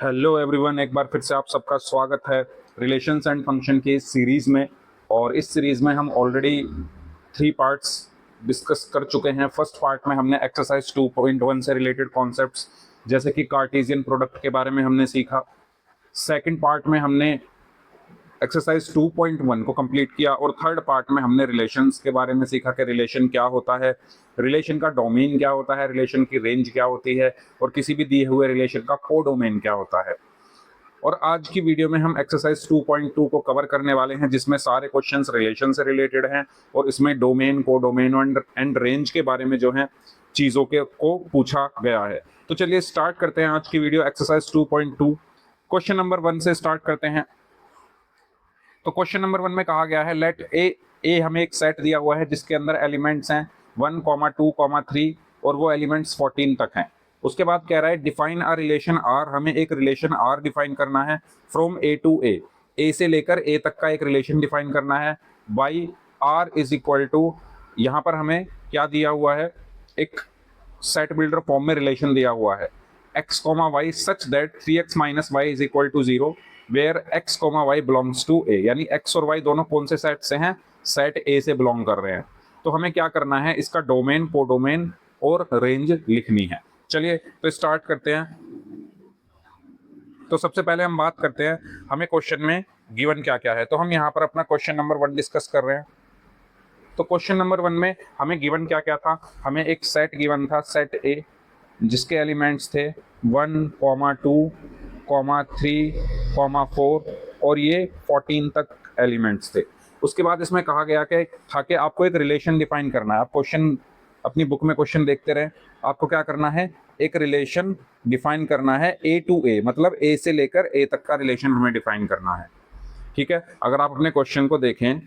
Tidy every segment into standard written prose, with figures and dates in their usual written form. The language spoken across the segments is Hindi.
हेलो एवरीवन, एक बार फिर से आप सबका स्वागत है रिलेशंस एंड फंक्शन की इस सीरीज़ में। और इस सीरीज़ में हम ऑलरेडी 3 पार्ट्स डिस्कस कर चुके हैं। फर्स्ट पार्ट में हमने एक्सरसाइज 2.1 से रिलेटेड कॉन्सेप्ट्स जैसे कि कार्टेशियन प्रोडक्ट के बारे में हमने सीखा। सेकंड पार्ट में हमने एक्सरसाइज 2.1 को कंप्लीट किया और थर्ड पार्ट में हमने रिलेशंस के बारे में सीखा कि रिलेशन क्या होता है, रिलेशन का डोमेन क्या होता है, रिलेशन की रेंज क्या होती है और किसी भी दिए हुए रिलेशन का कोडोमेन क्या होता है। और आज की वीडियो में हम एक्सरसाइज 2.2 को कवर करने वाले हैं, जिसमें सारे क्वेश्चंस रिलेशन से रिलेटेड हैं और इसमें डोमेन, कोडोमेन एंड रेंज के बारे में जो है चीज़ों के को पूछा गया है। तो चलिए स्टार्ट करते हैं आज की वीडियो एक्सरसाइज 2.2। क्वेश्चन नंबर 1 से स्टार्ट करते हैं। तो क्वेश्चन नंबर 1 में कहा गया है लेट ए हमें एक सेट दिया हुआ है जिसके अंदर एलिमेंट्स हैं 1, 2, 3 और वो एलिमेंट्स 14 तक हैं। उसके बाद कह रहा है डिफाइन अ रिलेशन आर, हमें एक रिलेशन आर डिफाइन करना है फ्रॉम ए टू ए से लेकर ए तक का एक रिलेशन डिफाइन करना है by R is equal to, यहाँ पर हमें क्या दिया हुआ है, एक सेट बिल्डर फॉर्म में रिलेशन दिया हुआ है x comma Y such that 3x minus Y is equal to 0 where x comma Y belongs to A, यानी x और y दोनों कौन से सेट से हैं, सेट ए से बिलोंग कर रहे हैं। तो हमें क्या करना है, इसका डोमेन, कोडोमेन और रेंज लिखनी है। चलिए तो स्टार्ट करते हैं। तो सबसे पहले हम बात करते हैं हमें क्वेश्चन में गिवन क्या क्या है। तो हम यहाँ पर अपना क्वेश्चन नंबर 1 डिस्कस कर रहे हैं। तो क्वेश्चन नंबर 1 में हमें गिवन क्या क्या था, हमें एक सेट गिवन था, सेट ए, जिसके एलिमेंट्स थे 1, 2, 3, 4 और ये 14 तक एलिमेंट्स थे। उसके बाद इसमें कहा गया कि आपको एक रिलेशन डिफाइन करना है। आप क्वेश्चन अपनी बुक में क्वेश्चन देखते रहें, आपको क्या करना है, एक रिलेशन डिफाइन करना है ए टू ए, मतलब ए से लेकर ए तक का रिलेशन हमें डिफाइन करना है। ठीक है, अगर आप अपने क्वेश्चन को देखें,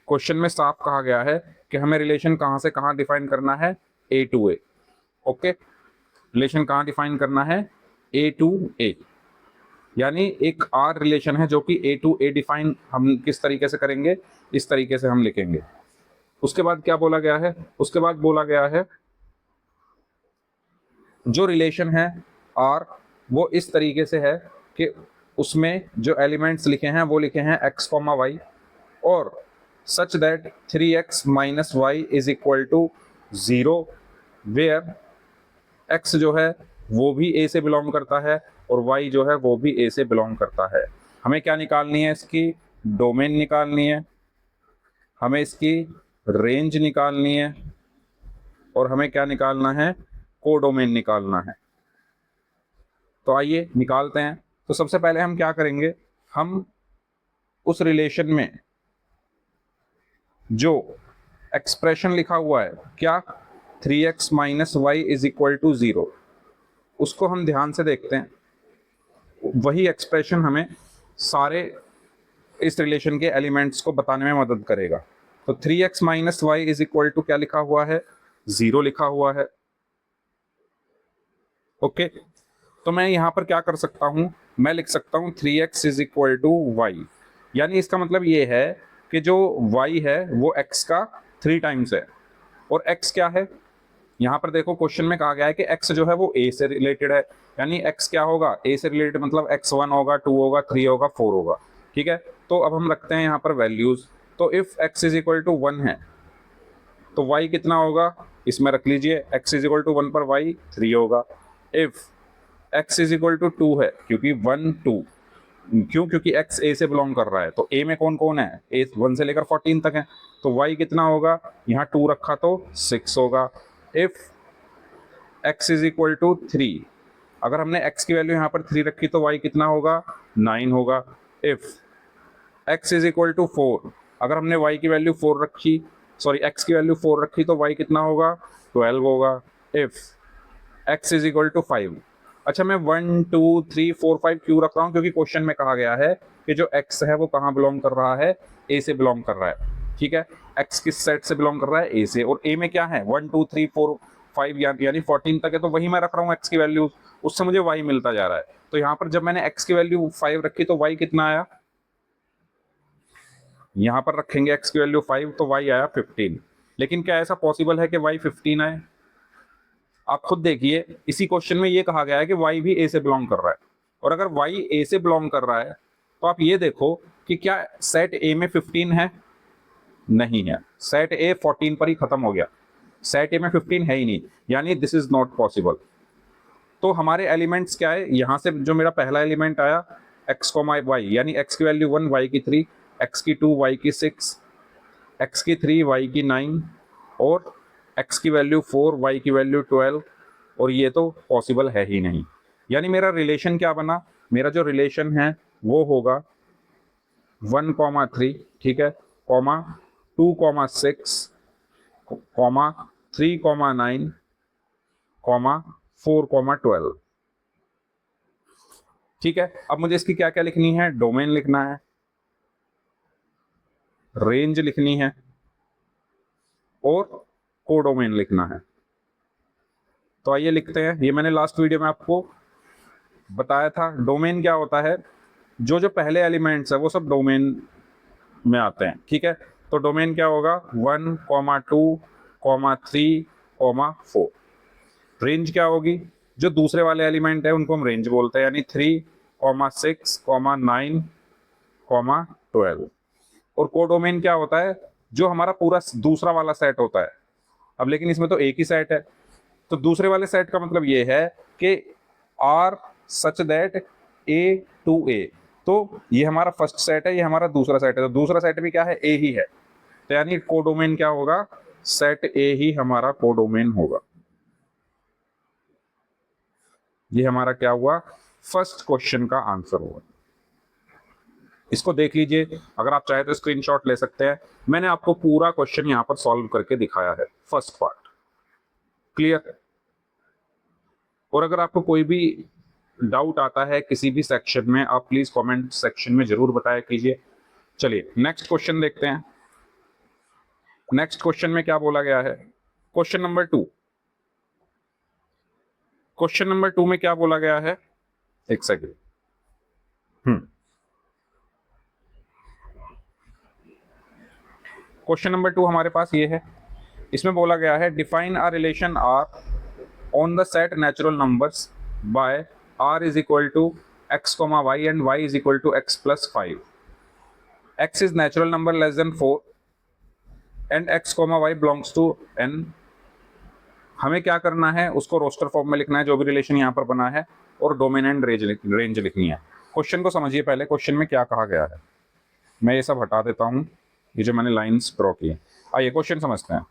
क्वेश्चन में साफ कहा गया है कि हमें रिलेशन कहाँ से कहाँ डिफाइन करना है, A to A. Okay, relation कहाँ डिफाइन करना है, ए टू ए, यानी एक आर रिलेशन है जो कि ए टू ए डिफाइन हम किस तरीके से करेंगे, इस तरीके से हम लिखेंगे। उसके बाद क्या बोला गया है, उसके बाद बोला गया है जो रिलेशन है आर वो इस तरीके से है कि उसमें जो एलिमेंट्स लिखे हैं वो लिखे हैं x, y और such that 3x minus Y is equal to 0 where x जो है वो भी a से बिलोंग करता है और y जो है वो भी a से बिलोंग करता है। हमें क्या निकालनी है, इसकी डोमेन निकालनी है, हमें इसकी रेंज निकालनी है और हमें क्या निकालना है, कोडोमेन निकालना है। तो आइए निकालते हैं। तो सबसे पहले हम क्या करेंगे, हम उस रिलेशन में जो एक्सप्रेशन लिखा हुआ है क्या, 3x minus Y is equal to 0, उसको हम ध्यान से देखते हैं। वही एक्सप्रेशन हमें सारे इस रिलेशन के एलिमेंट्स को बताने में मदद करेगा। तो 3x minus Y is equal to क्या लिखा हुआ है, 0 लिखा हुआ है। ओके, तो मैं यहाँ पर क्या कर सकता हूँ, मैं लिख सकता हूँ 3x is equal to Y, यानी इसका मतलब ये है कि जो y है वो x का 3 टाइम्स है। और x क्या है, यहाँ पर देखो क्वेश्चन में कहा गया है कि x जो है वो a से रिलेटेड है, यानी x क्या होगा, a से रिलेटेड, मतलब x1 होगा, 2 होगा, 3 होगा, 4 होगा। ठीक है, तो अब हम रखते हैं यहाँ पर वैल्यूज। तो if x is equal to 1 है तो y कितना होगा, इसमें रख लीजिए, x इज इक्वल टू 1 पर y 3 होगा। If x is equal to 2 है, क्योंकि 1, 2, क्योंकि x a से बिलोंग कर रहा है, तो a में कौन कौन है, a 1 से लेकर 14 तक है, तो y कितना होगा, यहाँ 2 रखा तो 6 होगा। If x is equal to 3, अगर हमने x की वैल्यू यहाँ पर 3 रखी तो y कितना होगा, 9 होगा। If x is equal to 4, अगर हमने y की वैल्यू 4 रखी, सॉरी x की वैल्यू 4 रखी तो y कितना होगा, 12 होगा। If x is equal to 5, अच्छा मैं 1, 2, 3, 4, 5 क्यों रख रहा हूँ, क्योंकि क्वेश्चन में कहा गया है कि जो x है वो कहाँ बिलोंग कर रहा है, a से बिलोंग कर रहा है। ठीक है, x किस सेट से बिलोंग कर रहा है, a से, और a में क्या है 1, 2, 3, 4, 5 यानी 14 तक है, तो वही मैं रख रहा हूँ x की वैल्यू, उससे मुझे y मिलता जा रहा है। तो यहाँ पर जब मैंने x की वैल्यू 5 रखी तो y कितना आया, यहाँ पर रखेंगे x की वैल्यू 5 तो y आया 15। लेकिन क्या ऐसा पॉसिबल है कि y 15 आए, आप खुद देखिए, इसी क्वेश्चन में ये कहा गया है कि y भी a से बिलोंग कर रहा है, और अगर y a से बिलोंग कर रहा है तो आप ये देखो कि क्या सेट a में 15 है? नहीं है, सेट a 14 पर ही खत्म हो गया, सेट a में 15 है ही नहीं, यानी दिस इज नॉट पॉसिबल। तो हमारे एलिमेंट्स क्या है, यहां से जो मेरा पहला एलिमेंट आया x, y, यानी x की वैल्यू 1, y की 3, x की 2, y की 6, x की 3, y की 9, और x की वैल्यू 4, y की वैल्यू 12, और ये तो पॉसिबल है ही नहीं। यानी मेरा रिलेशन क्या बना, मेरा जो रिलेशन है वो होगा 1,3, ठीक है, कॉमा 2,6, कॉमा 3,9, कॉमा 4,12। ठीक है, अब मुझे इसकी क्या क्या लिखनी है, डोमेन लिखना है, रेंज लिखनी है, और कोडोमेन लिखना है। तो आइए लिखते हैं। ये मैंने लास्ट वीडियो में आपको बताया था। डोमेन क्या होता है, जो जो पहले एलिमेंट्स है वो सब डोमेन में आते हैं, ठीक है। तो डोमेन क्या होगा, 1,2, 3, 4। रेंज क्या होगी, जो दूसरे वाले एलिमेंट है उनको हम रेंज बोलते हैं, यानी 3, 6, 9, 12। और कोडोमेन क्या होता है, जो हमारा पूरा दूसरा वाला सेट होता है। अब लेकिन इसमें तो एक ही सेट है, तो दूसरे वाले सेट का मतलब ये है कि R such that A to A. तो ये हमारा फर्स्ट सेट है, ये हमारा दूसरा सेट है, तो दूसरा सेट भी क्या है, ए ही है। तो यानी कोडोमेन क्या होगा, सेट ए ही हमारा कोडोमेन होगा। ये हमारा क्या हुआ, फर्स्ट क्वेश्चन का आंसर होगा। इसको देख लीजिए, अगर आप चाहे तो स्क्रीनशॉट ले सकते हैं। मैंने आपको पूरा क्वेश्चन यहां पर सॉल्व करके दिखाया है, फर्स्ट पार्ट क्लियर। और अगर आपको कोई भी डाउट आता है किसी भी सेक्शन में, आप प्लीज कमेंट सेक्शन में जरूर बताया कीजिए। चलिए नेक्स्ट क्वेश्चन देखते हैं। नेक्स्ट क्वेश्चन में क्या बोला गया है, क्वेश्चन नंबर 2। क्वेश्चन नंबर 2 में क्या बोला गया है, एक सेकेंड। क्वेश्चन नंबर 2 हमारे पास ये है। इसमें बोला गया है define a relation R on the set natural numbers by r is equal to x, y and y is equal to x plus 5। x is natural number less than 4 and x, y belongs to n। हमें क्या करना है, उसको रोस्टर फॉर्म में लिखना है, जो भी रिलेशन यहाँ पर बना है, और डोमेन एंड रेंज लिखनी है। क्वेश्चन को समझिए पहले, क्वेश्चन में क्या कहा गया है। मैं ये सब हटा देता हूँ, ये जो मैंने लाइंस ड्रॉ की। आइए क्वेश्चन समझते हैं।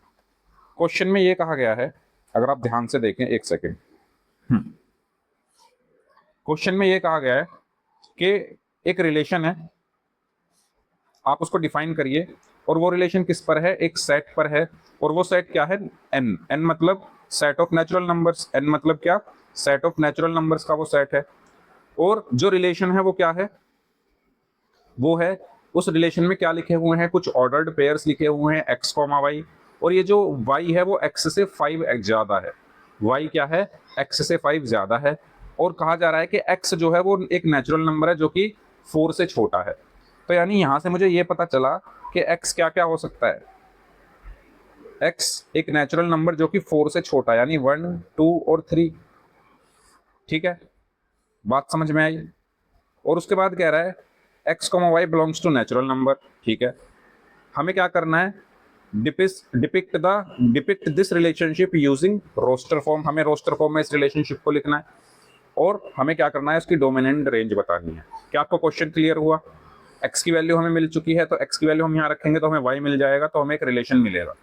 क्वेश्चन में ये कहा गया है, अगर आप ध्यान से देखें, एक सेकेंड। क्वेश्चन में ये कहा गया है कि एक रिलेशन है, आप उसको डिफाइन करिए, और वो रिलेशन किस पर है, एक सेट पर है, और वो सेट क्या है, n। n मतलब set of natural numbers, n मतलब क्या, सेट ऑफ नेचुरल नंबर्स का वो सेट है। और जो रिलेशन है वो क्या है, वो है, उस रिलेशन में क्या लिखे हुए हैं, कुछ ऑर्डर्ड पेयर्स लिखे हुए हैं x, y, और ये जो y है वो x से 5 ज्यादा है। y क्या है, x से 5 ज्यादा है, और कहा जा रहा है कि x जो है वो एक नेचुरल नंबर है जो कि 4 से छोटा है। तो यानी यहां से मुझे ये पता चला कि x क्या क्या हो सकता है, x एक नेचुरल नंबर जो कि 4 से छोटा है, यानी 1, 2 और 3। ठीक है, बात समझ में आई। और उसके बाद कह रहा है x, y belongs to natural number. ठीक है, हमें क्या करना है, depict this relationship using roster form. हमें रोस्टर फॉर्म में इस रिलेशनशिप को लिखना है, और हमें क्या करना है, उसकी डोमिनेंट रेंज बतानी है। क्या आपको क्वेश्चन क्लियर हुआ, x की वैल्यू हमें मिल चुकी है, तो x की वैल्यू हम यहाँ रखेंगे तो हमें y मिल जाएगा, तो हमें एक रिलेशन मिलेगा।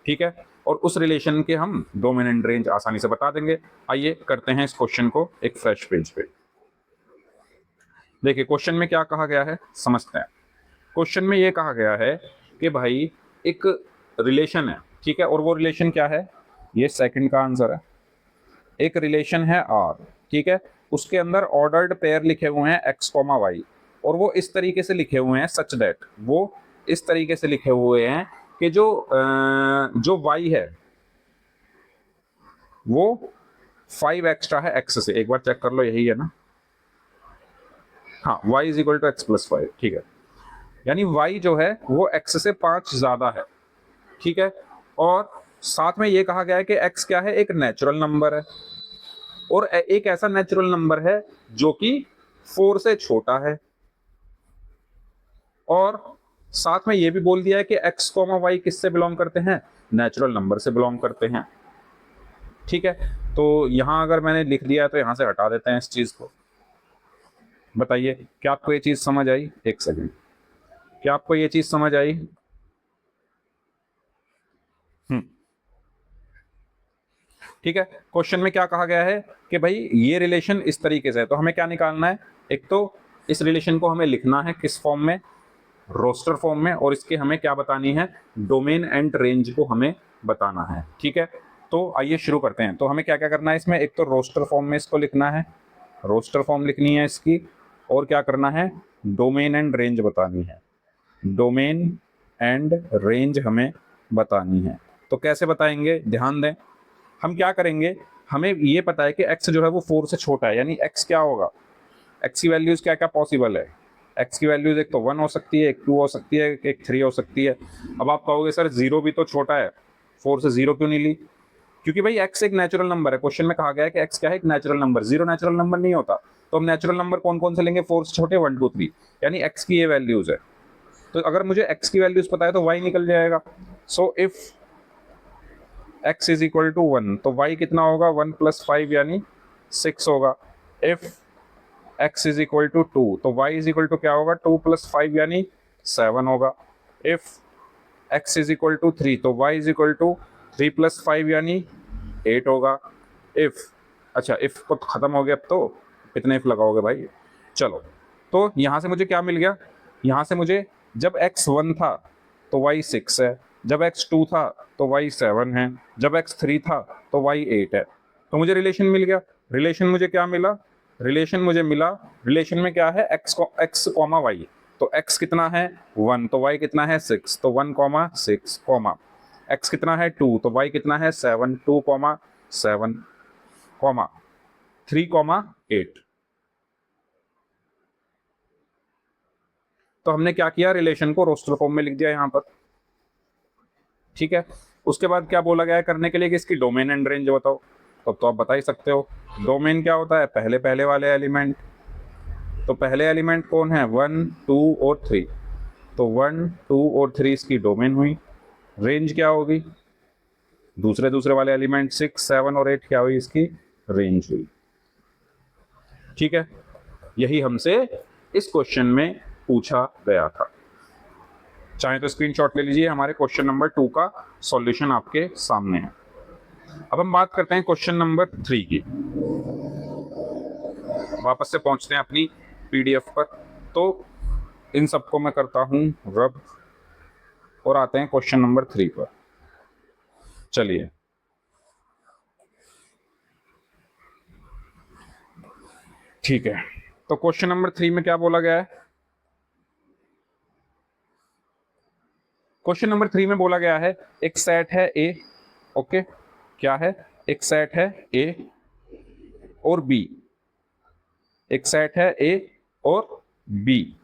ठीक है, और उस रिलेशन के हम डोमिनेंट रेंज आसानी से बता देंगे। आइए करते हैं इस क्वेश्चन को एक फ्रेश पेज पे। देखिए क्वेश्चन में क्या कहा गया है, समझते हैं। क्वेश्चन में ये कहा गया है कि भाई एक रिलेशन है, ठीक है, और वो रिलेशन क्या है, ये सेकंड का आंसर है। एक रिलेशन है R, ठीक है, उसके अंदर ऑर्डर्ड पेयर लिखे हुए हैं x, y, और वो इस तरीके से लिखे हुए हैं सच दैट, वो इस तरीके से लिखे हुए हैं कि जो y है वो 5 एक्स्ट्रा है x से। एक बार चेक कर लो, यही है ना, हाँ, y is equal to x plus 5। ठीक है, यानी y जो है वो x से 5 ज्यादा है। ठीक है, और साथ में ये कहा गया है कि x क्या है, एक नेचुरल नंबर है और एक ऐसा नेचुरल नंबर है जो कि 4 से छोटा है, और साथ में ये भी बोल दिया है कि x, y किससे बिलोंग करते हैं, नेचुरल नंबर से बिलोंग करते हैं। ठीक है, तो यहां अगर मैंने लिख दिया है तो यहां से हटा देते हैं इस चीज को। बताइए क्या आपको ये चीज समझ आई? एक सेकेंड, क्या आपको ये चीज समझ आई? ठीक है, क्वेश्चन में क्या कहा गया है कि भाई ये रिलेशन इस तरीके से है, तो हमें क्या निकालना है, एक तो इस रिलेशन को हमें लिखना है किस फॉर्म में, रोस्टर फॉर्म में, और इसके हमें क्या बतानी है, डोमेन एंड रेंज को हमें बताना है। ठीक है, तो आइए शुरू करते हैं। तो हमें क्या क्या करना है इसमें, एक तो रोस्टर फॉर्म में इसको लिखना है, रोस्टर फॉर्म लिखनी है इसकी, और क्या करना है, डोमेन एंड रेंज बतानी है, डोमेन एंड रेंज हमें बतानी है। तो कैसे बताएंगे, ध्यान दें, हम क्या करेंगे, हमें ये पता है कि x जो है वो 4 से छोटा है, यानी x क्या होगा, x की वैल्यूज क्या क्या पॉसिबल है, x की वैल्यूज एक तो 1 हो सकती है, एक 2 हो सकती है, एक 3 हो सकती है। अब आप कहोगे सर 0 भी तो छोटा है, 4 से 0 क्यों नहीं ली? क्योंकि भाई x एक नेचुरल नंबर है, क्वेश्चन में कहा गया है कि x क्या है, एक नेचुरल नंबर, 0 नेचुरल नंबर नहीं होता। तो हम नेचुरल नंबर कौन कौन से लेंगे, 4 से छोटे, 1 2 3, यानी x की ये वैल्यूज है। तो अगर मुझे x की वैल्यूज पता है तो y निकल जाएगा। So if x is equal to 1, तो y कितना होगा, 1 + 5 यानी 6 होगा। If x is equal to 2, तो y इज इक्वल टू क्या होगा, 2 + 5 यानी 7 होगा। If x is equal to 3, तो y इज इक्वल टू 3 + 5 यानी 8 होगा। इफ, अच्छा इफ को खत्म हो गया, अब तो कितने इफ लगाओगे भाई। चलो, तो यहां से मुझे क्या मिल गया, यहां से मुझे जब x 1 था तो y 6 है, जब x 2 था तो y 7 है, जब x 3 था तो y 8 है। तो मुझे रिलेशन मिल गया। रिलेशन मुझे क्या मिला, रिलेशन मुझे मिला, रिलेशन में क्या है, x कॉमा y। तो x कितना है 1, तो y कितना है 6, तो 1 6 कॉमा, x कितना है 2, तो y कितना है 7, 2 7 कॉमा 3 8। तो हमने क्या किया, रिलेशन को रोस्टर फॉर्म में लिख दिया यहां पर। ठीक है, उसके बाद क्या बोला गया है करने के लिए कि इसकी डोमेन एंड रेंज बताओ। तो आप बता ही सकते हो, डोमेन क्या होता है, पहले पहले वाले एलिमेंट। तो पहले एलिमेंट कौन है, 1 2 और 3, तो 1 2 और 3 इसकी डोमेन हुई। रेंज क्या होगी, दूसरे दूसरे वाले एलिमेंट 6 7 और 8 क्या हुई, इसकी रेंज हुई। ठीक है, यही हमसे इस क्वेश्चन में पूछा गया था। चाहे तो स्क्रीनशॉट ले लीजिए, हमारे क्वेश्चन नंबर 2 का सॉल्यूशन आपके सामने है। अब हम बात करते हैं क्वेश्चन नंबर 3 की। वापस से पहुंचते हैं अपनी पीडीएफ पर। तो इन सबको मैं करता हूं रब और आते हैं क्वेश्चन नंबर 3 पर। चलिए, ठीक है, तो क्वेश्चन नंबर 3 में क्या बोला गया है, क्वेश्चन नंबर 3 में बोला गया है एक सेट है ए, ओके, क्या है, एक सेट है ए और बी, एक सेट है ए और बी।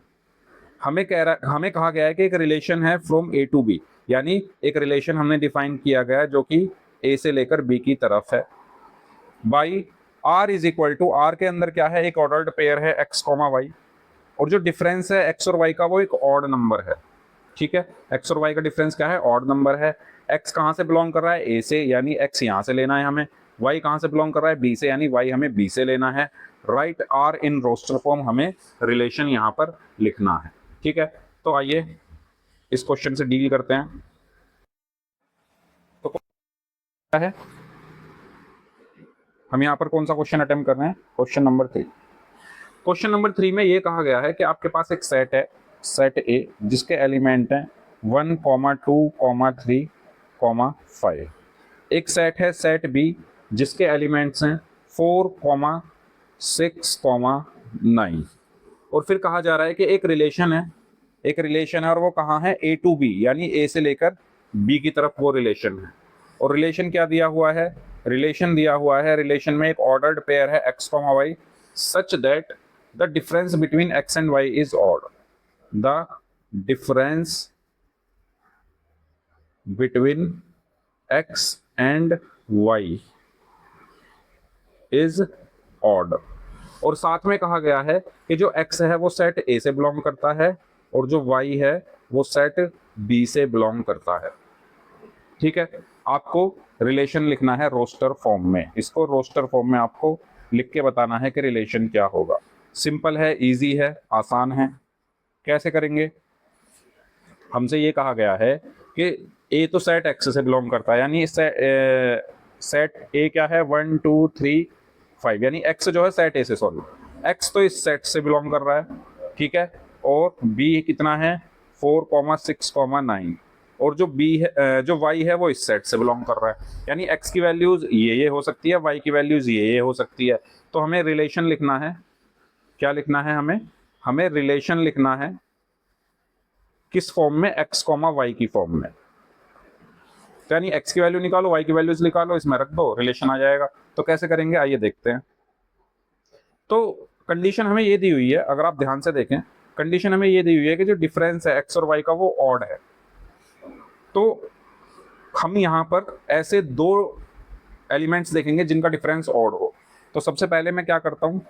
हमें कहा गया है कि एक रिलेशन है फ्रॉम ए टू बी, यानी एक रिलेशन हमने डिफाइन किया गया है जो कि ए से लेकर बी की तरफ है। By R is equal to, R के अंदर क्या है, एक ऑर्डर्ड पेयर है एक्स कॉमा वाई, और जो डिफरेंस है एक्स और वाई का वो एक ऑड नंबर है। ठीक है, एक्स और वाई का डिफरेंस क्या है, ऑड नंबर है। एक्स कहाँ से बिलोंग कर रहा है, ए से, यानी एक्स यहाँ से लेना है हमें। वाई कहाँ से बिलोंग कर रहा है, बी से, यानी वाई हमें बी से लेना है। Write R in roster form, हमें रिलेशन यहाँ पर लिखना है। ठीक है, तो आइए इस क्वेश्चन से डील करते हैं। तो क्या है, हम यहाँ पर कौन सा क्वेश्चन अटेम्प्ट कर रहे हैं, क्वेश्चन नंबर 3। क्वेश्चन नंबर 3 में ये कहा गया है कि आपके पास एक सेट है, सेट ए, जिसके एलिमेंट हैं 1 2 3 5। एक सेट है सेट बी, जिसके एलिमेंट्स हैं 4 6 9। और फिर कहा जा रहा है कि एक रिलेशन है, एक रिलेशन है, और वो कहाँ है, ए टू बी, यानी ए से लेकर बी की तरफ वो रिलेशन है। और रिलेशन क्या दिया हुआ है, रिलेशन दिया हुआ है, रिलेशन में एक ऑर्डर्ड पेयर है x comma Y, such that the difference between x and y is odd. The difference between x and y is odd. और साथ में कहा गया है कि जो x है वो सेट A से बिलोंग करता है और जो y है वो सेट B से बिलोंग करता है। ठीक है, आपको रिलेशन लिखना है रोस्टर फॉर्म में। इसको रोस्टर फॉर्म में आपको लिख के बताना है कि रिलेशन क्या होगा। सिंपल है, इजी है, आसान है। कैसे करेंगे? हमसे ये कहा गया है कि ए तो सेट एक्स से बिलोंग करता है, यानी सेट ए क्या है 1 2 3 5, यानी एक्स जो है सेट ए से, सॉरी एक्स तो इस सेट से बिलोंग कर रहा है। ठीक है, और बी कितना है 4 6 9, और जो बी है जो वाई है वो इस सेट से बिलोंग कर रहा है, यानी एक्स की वैल्यूज ये हो सकती है, वाई की वैल्यूज ये हो सकती है। तो हमें रिलेशन लिखना है। क्या लिखना है हमें? हमें रिलेशन लिखना है किस फॉर्म में? एक्स कॉमा वाई की फॉर्म में। तो यानी एक्स की वैल्यू निकालो, वाई की वैल्यूज निकालो, इसमें रख दो, रिलेशन आ जाएगा। तो कैसे करेंगे आइए देखते हैं। तो कंडीशन हमें ये दी हुई है, अगर आप ध्यान से देखें कंडीशन हमें ये दी हुई है कि जो डिफरेंस है एक्स और वाई का वो ऑड है। तो हम यहाँ पर ऐसे दो एलिमेंट्स देखेंगे जिनका डिफरेंस ऑड हो। तो सबसे पहले मैं क्या करता हूँ,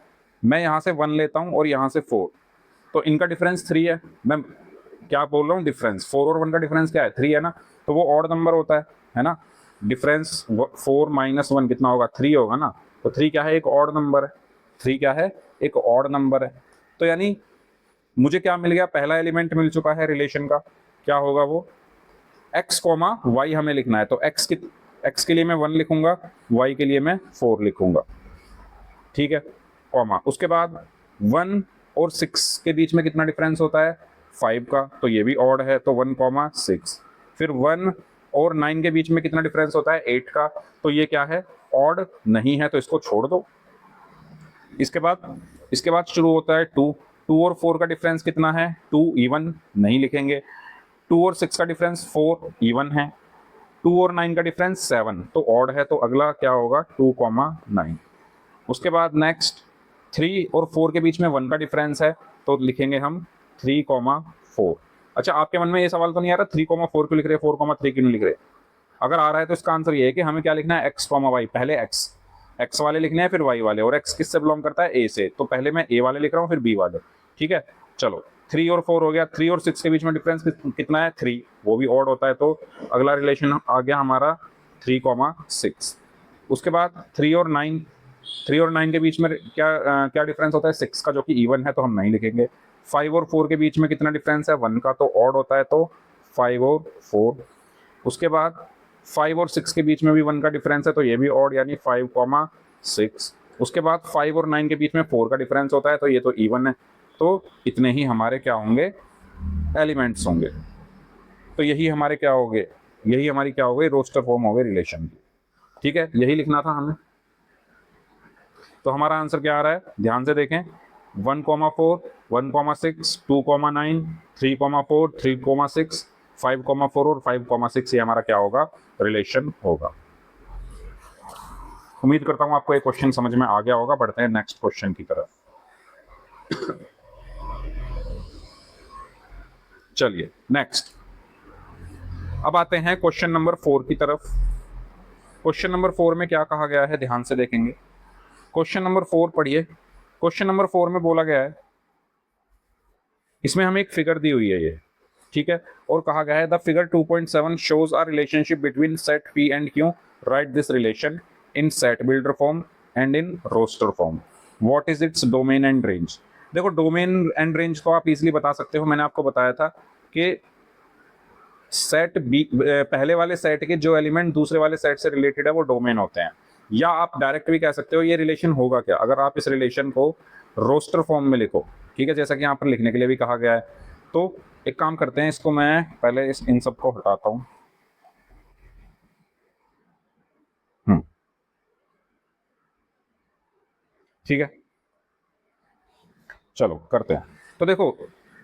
मैं यहाँ से 1 लेता हूँ और यहाँ से 4, तो इनका डिफरेंस 3 है। मैं क्या बोल रहा हूँ, डिफरेंस 4 और 1 का डिफरेंस क्या है 3 है ना, तो वो ऑड नंबर होता है ना। डिफरेंस 4 - 1 कितना होगा 3 होगा ना, तो 3 क्या है, एक ऑड नंबर है। 3 क्या है, एक ऑड नंबर है। तो यानी मुझे क्या मिल गया, पहला एलिमेंट मिल चुका है रिलेशन का। क्या होगा वो, x कॉमा वाई हमें लिखना है। तो x के लिए मैं 1 लिखूंगा, y के लिए मैं 4 लिखूंगा। ठीक है, कॉमा, उसके बाद 1 और 6 के बीच में कितना डिफरेंस होता है 5 का, तो ये भी ऑड है, तो 1 6। फिर 1 और 9 के बीच में कितना डिफरेंस होता है 8 का, तो ये क्या है, ऑड नहीं है, तो इसको छोड़ दो। इसके बाद शुरू होता है 2 और 4 का डिफरेंस कितना है 2, इवन नहीं लिखेंगे। 2 और 6 का डिफरेंस 4, इवन है। 2 और 9 का डिफरेंस 7, तो ऑड है, तो अगला क्या होगा 2 9। उसके बाद नेक्स्ट 3 और 4 के बीच में 1 का डिफरेंस है, तो लिखेंगे हम 3 4। अच्छा, आपके मन में ये सवाल तो नहीं आ रहा 3 4 क्यों लिख रहे, 4 3 क्यों नहीं लिख रहे? अगर आ रहा है तो इसका आंसर ये है कि हमें क्या लिखना है x वाई, पहले x वाले लिखने हैं फिर y वाले, और x किससे बिलोंग करता है a से, तो पहले मैं a वाले लिख रहा हूँ फिर b वाले। ठीक है, चलो 3 और 4 हो गया। 3 और 6 के बीच में डिफरेंस कितना है 3, वो भी ऑड होता है, तो अगला रिलेशन आ गया हमारा 3 6। उसके बाद 3 और 9 के बीच में क्या डिफरेंस होता है 6 का, जो कि इवन है, तो हम नहीं लिखेंगे। 5 और 4 के बीच में कितना डिफरेंस है 1 का, तो ऑड होता है, तो 5 और 4। उसके बाद 5 और 6 के बीच में भी 1 का डिफरेंस है, तो ये भी ऑड, यानी 5 6। उसके बाद 5 और 9 के बीच में 4 का डिफरेंस होता है, तो ये तो इवन है। तो इतने ही हमारे क्या होंगे, एलिमेंट्स होंगे। तो यही हमारे क्या हो गए, यही हमारी क्या हो गई, रोस्टर फॉर्म हो गई रिलेशन की। ठीक है, यही लिखना था हमें। तो हमारा आंसर क्या आ रहा है, ध्यान से देखें, 1 4, 1 6, 2 9, 3 4, 3 6, 5 4 और 5 6, ये हमारा क्या होगा, रिलेशन होगा। उम्मीद करता हूं आपको ये क्वेश्चन समझ में आ गया होगा। बढ़ते हैं नेक्स्ट क्वेश्चन की तरफ। चलिए नेक्स्ट, अब आते हैं क्वेश्चन नंबर 4 की तरफ। क्वेश्चन नंबर 4 में क्या कहा गया है, ध्यान से देखेंगे। क्वेश्चन नंबर 4 पढ़िए। क्वेश्चन नंबर 4 में बोला गया है, इसमें हमें एक फिगर दी हुई है ये, ठीक है, और कहा गया है the figure 2.7 shows a relationship between set P and Q, write this relation in set builder form and in roster form, what is its domain and range. देखो, डोमेन एंड रेंज तो आप इजीली बता सकते हो, मैंने आपको बताया था कि सेट बी, पहले वाले सेट के जो एलिमेंट दूसरे वाले सेट से रिलेटेड है वो डोमेन होते हैं। या आप डायरेक्ट भी कह सकते हो ये रिलेशन होगा क्या, अगर आप इस रिलेशन को रोस्टर फॉर्म में लिखो, ठीक है, जैसा कि यहाँ पर लिखने के लिए भी कहा गया है। तो एक काम करते हैं, इसको मैं पहले इन सबको हटाता हूं। ठीक है, चलो करते हैं। तो देखो,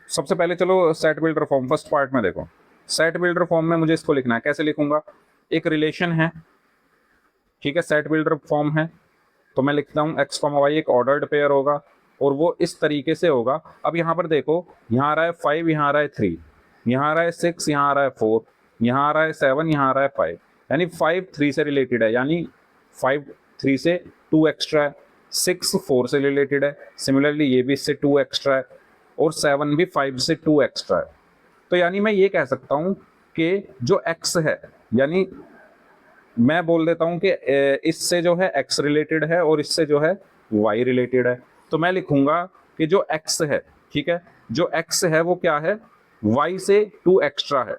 सबसे पहले चलो set builder form, first part में देखो, सेट बिल्डर फॉर्म में मुझे इसको लिखना है, कैसे लिखूंगा, एक रिलेशन है, ठीक है, सेट बिल्डर फॉर्म है, तो मैं लिखता हूँ x y, एक ऑर्डर्ड पेयर होगा, और वो इस तरीके से होगा। अब यहाँ पर देखो, यहाँ आ रहा है 5, यहाँ आ रहा है 3, यहाँ आ रहा है 6, यहाँ आ रहा है 4, यहाँ आ रहा है 7, यहाँ आ रहा है 5, यानी 5 3 से रिलेटेड है, यानी 5 3 से 2 एक्स्ट्रा है, 6 4 से रिलेटेड है, सिमिलरली ये भी इससे 2 एक्स्ट्रा है, और 7 भी 5 से 2 एक्स्ट्रा है। तो यानी मैं ये कह सकता हूँ कि जो x है, यानी मैं बोल देता हूँ कि इससे जो है x रिलेटेड है और इससे जो है y रिलेटेड है। तो मैं लिखूंगा कि जो x है, ठीक है, जो x है वो क्या है, y से 2 एक्स्ट्रा है।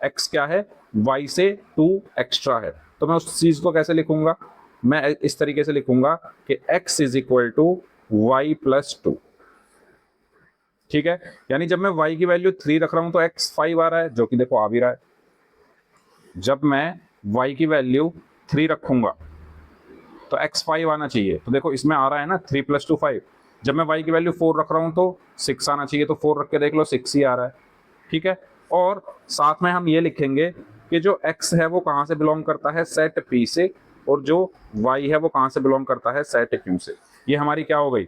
x क्या है, y से 2 एक्स्ट्रा है। तो मैं उस चीज को कैसे लिखूंगा, मैं इस तरीके से लिखूंगा कि x is equal to y plus 2, ठीक है। यानी जब मैं y की वैल्यू 3 रख रहा हूं तो x 5 आ रहा है, जो कि देखो आ भी रहा है। जब मैं y की वैल्यू 3 रखूंगा तो x 5 आना चाहिए, तो देखो इसमें आ रहा है ना 3 + 2 5। जब मैं y की वैल्यू 4 रख रहा हूं तो 6 आना चाहिए, तो 4 रख के देख लो 6 ही आ रहा है, ठीक है। और साथ में हम ये लिखेंगे कि जो x है वो कहां से बिलोंग करता है, सेट P से, और जो y है वो कहां से बिलोंग करता है, सेट Q से। ये हमारी क्या हो गई,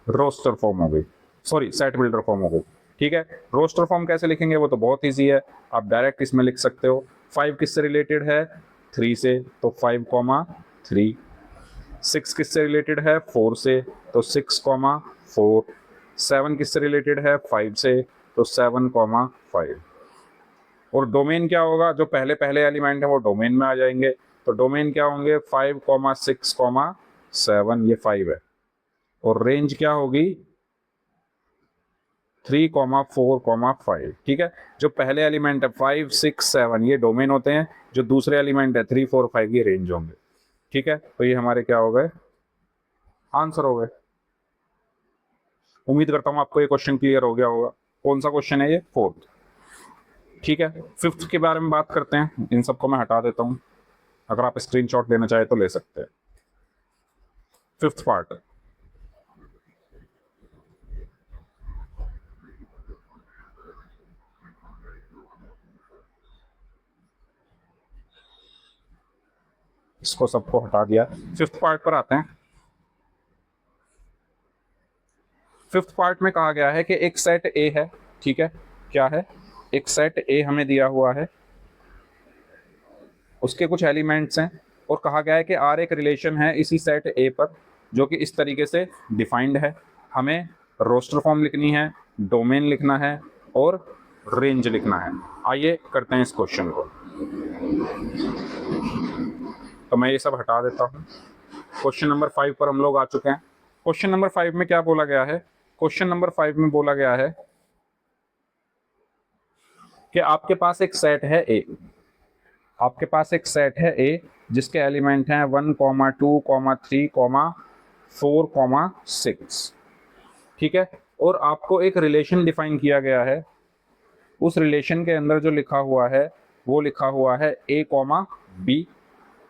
रोस्टर फॉर्म हो गई, सॉरी सेट बिल्डर फॉर्म हो गई, ठीक है। रोस्टर फॉर्म कैसे लिखेंगे वो तो बहुत ईजी है, आप डायरेक्ट इसमें लिख सकते हो। 5 किससे रिलेटेड है, 3 से, तो 5, 3। 6 किससे रिलेटेड है, 4 से, तो 6, 4। 7 किससे रिलेटेड है, 5 से, तो 7, 5। और डोमेन क्या होगा, जो पहले पहले एलिमेंट है वो डोमेन में आ जाएंगे। तो डोमेन क्या होंगे, 5, 6, 7, ये 5 है। और रेंज क्या होगी, 3, 4, 5, ठीक है। जो पहले एलिमेंट है 5, 6, 7 ये डोमेन होते हैं, जो दूसरे एलिमेंट है 3, 4, 5 ये रेंज होंगे, ठीक है। तो ये हमारे क्या हो गए, आंसर हो गए। उम्मीद करता हूं आपको ये क्वेश्चन क्लियर हो गया होगा। कौन सा क्वेश्चन है ये, 4th, ठीक है। 5th के बारे में बात करते हैं, इन सबको मैं हटा देता हूं, अगर आप स्क्रीनशॉट लेना चाहे तो ले सकते हैं। 5th पार्ट, इसको सबको हटा दिया, 5th पार्ट पर आते हैं। 5th पार्ट में कहा गया है कि एक सेट ए है, ठीक है, क्या है, एक सेट ए हमें दिया हुआ है, उसके कुछ एलिमेंट्स हैं, और कहा गया है कि आर एक रिलेशन है इसी सेट ए पर, जो कि इस तरीके से डिफाइंड है। हमें रोस्टर फॉर्म लिखनी है, डोमेन लिखना है, और रेंज लिखना है। आइए करते हैं इस क्वेश्चन को। तो मैं ये सब हटा देता हूँ। क्वेश्चन नंबर 5 पर हम लोग आ चुके हैं। क्वेश्चन नंबर 5 में क्या बोला गया है, क्वेश्चन नंबर 5 में बोला गया है कि आपके पास एक सेट है ए, आपके पास एक सेट है ए जिसके एलिमेंट हैं 1, 2, 3, 4, 6, ठीक है। और आपको एक रिलेशन डिफाइन किया गया है, उस रिलेशन के अंदर जो लिखा हुआ है वो लिखा हुआ है ए, बी,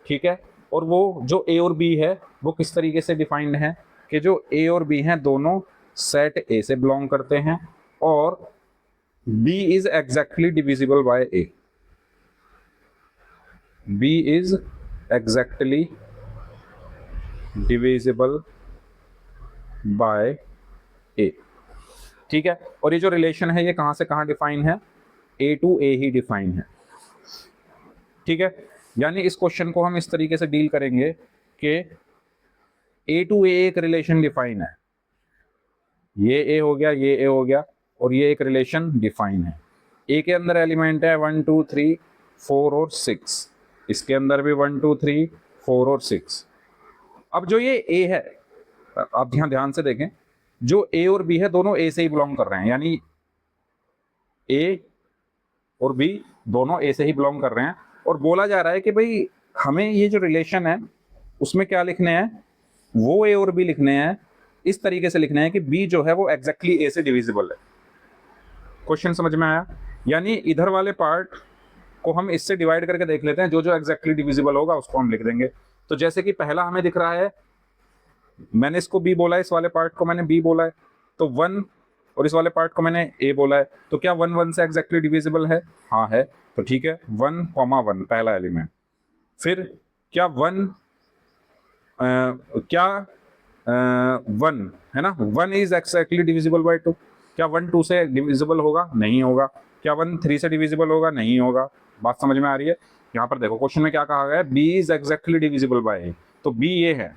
ठीक है। और वो जो ए और बी है वो किस तरीके से डिफाइंड है कि जो ए और बी हैं दोनों सेट ए से बिलोंग करते हैं, और B is exactly divisible by A, B is exactly divisible by A, ठीक है। और ये जो रिलेशन है ये कहां से कहां डिफाइन है, A to A he define है, ठीक है। यानी इस क्वेश्चन को हम इस तरीके से डील करेंगे कि ए टू ए एक रिलेशन डिफाइन है, ये ए हो गया, ये ए हो गया, और ये एक रिलेशन डिफाइन है। ए के अंदर एलिमेंट है 1, 2, 3, 4 और 6, इसके अंदर भी 1, 2, 3, 4 और 6। अब जो ये ए है, आप ध्यान से देखें, जो ए और बी है दोनों ए से ही बिलोंग कर रहे हैं, यानी ए और बी दोनों ए से ही बिलोंग कर रहे हैं। और बोला जा रहा है कि भाई हमें ये जो रिलेशन है उसमें क्या लिखने हैं, वो ए और बी लिखने हैं, इस तरीके से लिखने हैं कि बी जो है वो एग्जैक्टली ए से डिविजिबल है। क्वेश्चन समझ में आया? यानी इधर वाले पार्ट को हम इससे डिवाइड करके देख लेते हैं, जो जो एग्जैक्टली डिविजिबल होगा उसको हम लिख देंगे। तो जैसे कि पहला हमें दिख रहा है, मैंने इसको बी बोला है, इस वाले पार्ट को मैंने बी बोला है, तो 1, और इस वाले पार्ट को मैंने ए बोला है, तो क्या 1, 1 से एग्जैक्टली डिविजिबल है? हाँ है, तो ठीक है, 1, 1 पहला एलिमेंट। फिर क्या 1 1 है ना, 1 इज एग्जैक्टली डिविजिबल बाय 2। क्या 1 2 से डिविजिबल होगा? नहीं होगा। क्या 1 3 से डिविजिबल होगा? नहीं होगा। बात समझ में आ रही है? यहाँ पर देखो क्वेश्चन में क्या कहा गया है, b is exactly divisible bye a, तो b ये है,